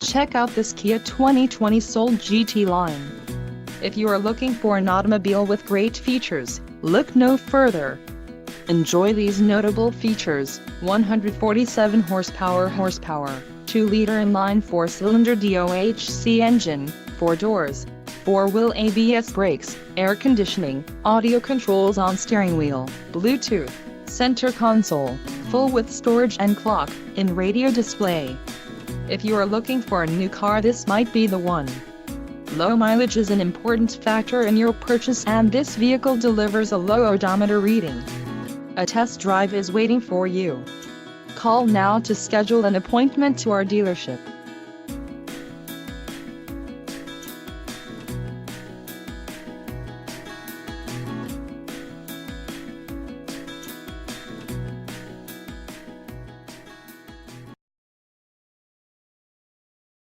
Check out this Kia 2020 Soul GT line. If you are looking for an automobile with great features, look no further. Enjoy these notable features: 147 horsepower, 2-liter inline 4-cylinder DOHC engine, 4 doors, 4-wheel ABS brakes, air conditioning, audio controls on steering wheel, Bluetooth, center console, full with storage and clock-in radio display. If you are looking for a new car, this might be the one. Low mileage is an important factor in your purchase, and this vehicle delivers a low odometer reading. A test drive is waiting for you. Call now to schedule an appointment to our dealership.